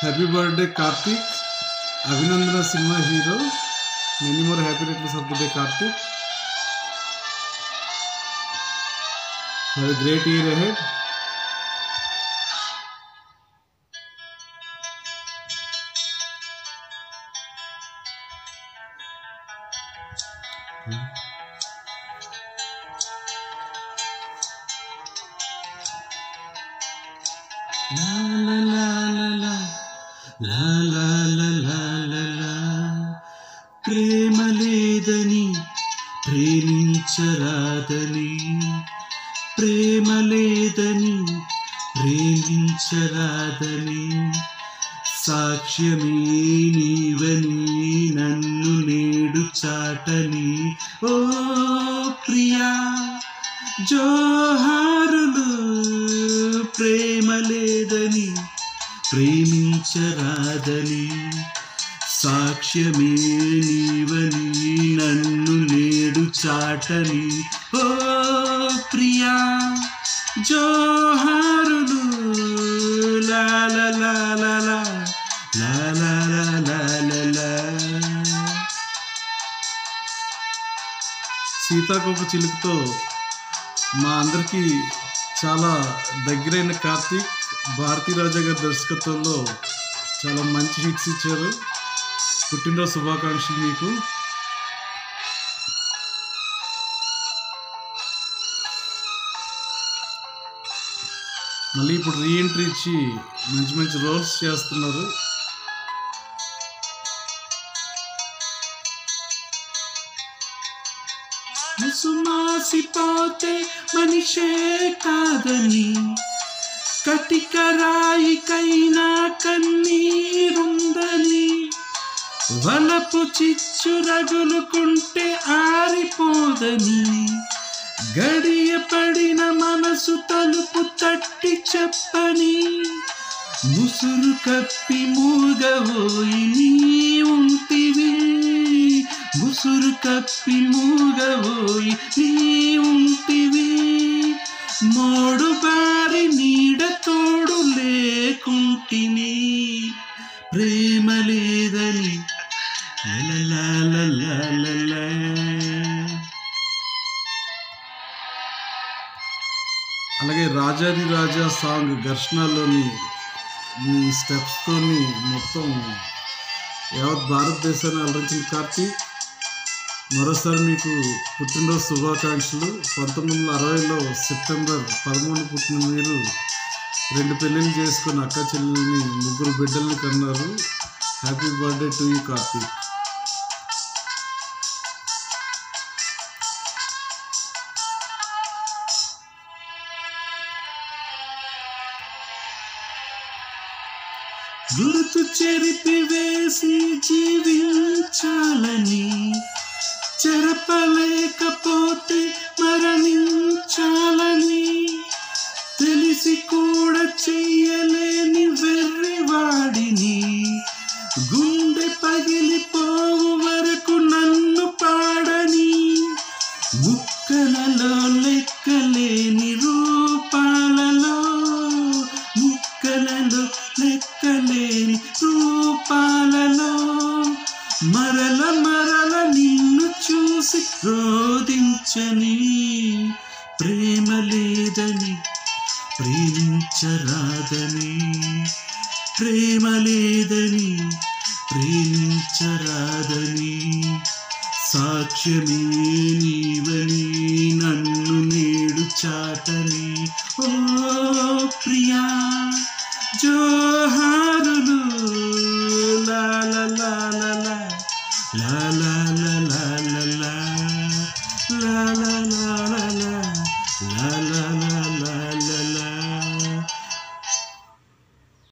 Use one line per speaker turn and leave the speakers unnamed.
Happy birthday, Karthik. Abhinandana cinema hero. Many more happy returns of the day, Karthik. Have a great year ahead. La la la la la la la la la la. ప్రేమ లేదని ప్రేమించరాదని, ప్రేమ లేదని ప్రేమించరాదని, సాక్ష్యమే నీవని నన్ను నేడు చాటని. ఓ ప్రియా జోహారులు, ప్రేమ లేదని ప్రేమించరాదని, సాక్ష్యమే నీవని నన్ను నేడు చాటని. ఓ ప్రియా జోహారులు. లా లా లా లా లా లా లా లా లా లా. సీతాకోక చిలుకతో మా అందరికీ చాలా దగ్గరైన కార్తీక్, భారతీరాజా గారి దర్శకత్వంలో చాలా మంచి హిట్స్ ఇచ్చారు. పుట్టినరోజు శుభాకాంక్షలు మీకు. మళ్ళీ ఇప్పుడు రీఎంట్రీ ఇచ్చి మంచి మంచి రోల్స్ చేస్తున్నారు. ముసుమాసిపోతే మనిషే కాదని, కటిక రాయికైనా కన్నీరుందని, వలపు చిచ్చు రగులుకుంటే ఆరిపోదని, గడియ పడిన మనసు తలుపు తట్టి చెప్పని, ముసురు కప్పి మూగవోయి నీ ఉంటివి, ముసురు కప్పి మూగవోయి నీ ఉంటివి, మోడు బారి నీడ తోడు లేకుంటిని, ప్రేమ లేదని. అలాగే రాజాది రాజా సాంగ్ ఘర్షణలోని ఈ స్టెప్స్తోని మొత్తం యావత్ భారతదేశాన్ని అలరించిన కార్తీక్, మరోసారి మీకు పుట్టినరోజు శుభాకాంక్షలు. 1960లో సెప్టెంబర్ 13 పుట్టిన మీరు 2 పెళ్ళిళ్ళు చేసుకుని అక్క చెల్లెల్ని 3 బిడ్డల్ని కన్నారు. Happy birthday to you Karthik. గుర్తు చెరిపి వేసి జీవించాలని, చెరపలేకపోతే మరణించాలని, తెలిసి కూడా చెయ్యలేని వెర్రివాడిని, గుండె పగిలిపోవు వరకు నన్ను పాడని, ముక్కలలో లెక్కలేని రూపాలలో, ముక్కలలో లెక్కలేని రూపాలలో, మరల మరల నిన్ను చూసి రోదించని, ప్రేమ లేదని ప్రేమించరాదని, ప్రేమ లేదని ప్రేమించరాదని, సాక్ష్యమే నీవని నన్ను నేడు చాటని. ఓ ప్రియా జో